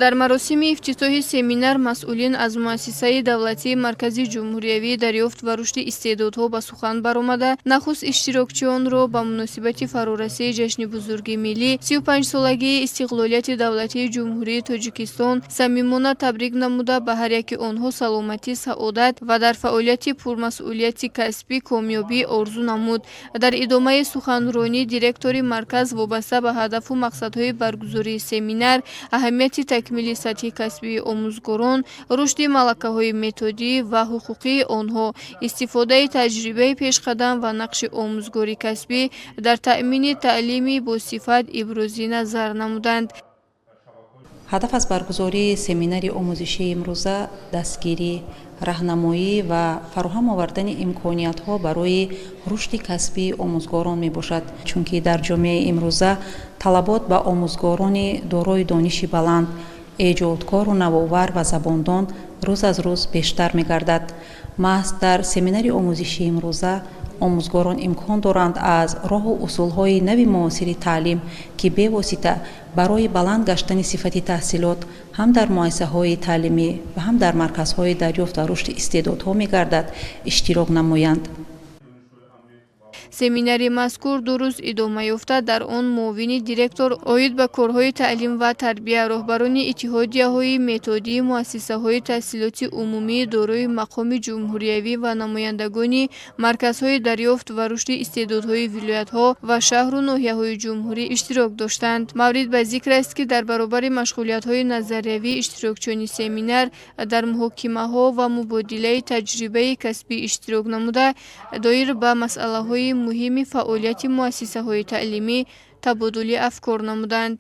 дар маросими ифтитоҳи семинар масъулин аз муассисаи давлатии маркази ҷумҳуриявӣ дарёфт ва рушди истеъдодҳо ба сухан баромада, нахуст иштирокчиёнро ба муносибати фарорасии ҷашни бузурги миллӣ 35-солагии истиқлолияти давлатии ҷумҳурии Тоҷикистон самимона табрик намуда ба ҳар яки онҳо саломатӣ, саодат ва дар фаъолияти пурмасъулияти касбӣ комёбӣ орзу намуд. дар идомаи суханронӣ директори марказ вобаста ба ҳадафу мақсадҳои баргузории семинар, аҳамияти такмили сатҳи касбии омӯзгорон, рушди малакаҳои методӣ ва ҳуқуқии онҳо, истифодаи таҷрибаи пешқадам ва нақши омӯзгори касбӣ дар таъмини таълими босифат иброзӣ назар намуданд. ҳадаф аз баргузории семинари омӯзишии имрӯза дастгирӣ, раҳнамоӣ ва фароҳам овардани имкониятҳо барои рушди касбии омӯзгорон мебошад, чунки дар ҷомеаи имрӯза талабот ба омӯзгорони дорои дониши баланд, эҷодкору навовар ва забондон рӯз аз рӯз бештар мегардад. маҳз дар семинари омӯзишии имрӯза омӯзгорон имкон доранд аз роҳу усулҳои нави муосири таълим, ки бевосита барои баланд гаштани сифати таҳсилот ҳам дар муассисаҳои таълимӣ ва ҳам дар марказҳои дарёфт ва рушди истеъдодҳо мегардад, иштирок намоянд. семинари мазкур 2 рӯз идома ёфта, дар он муовини директор оид ба корҳои таълим ва тарбия, роҳбарони иттиҳодияҳои методии муассисаҳои таҳсилоти умумӣ дорои мақоми ҷумҳуриявӣ ва намояндагони марказҳои дарёфт ва рушди истеъдодҳои вилоятҳо ва шаҳру ноҳияҳои ҷумҳурӣ иштирок доштанд. маврид ба зикр аст, ки дар баробари машғулиятҳои назариявӣ иштирокчиёни семинар дар муҳокимаҳо ва мубодилаи таҷрибаи касбӣ иштирок намуда, доир ба масъалаҳои муҳими фаъолияти муассисаҳои таълимӣ табодули афкор намуданд.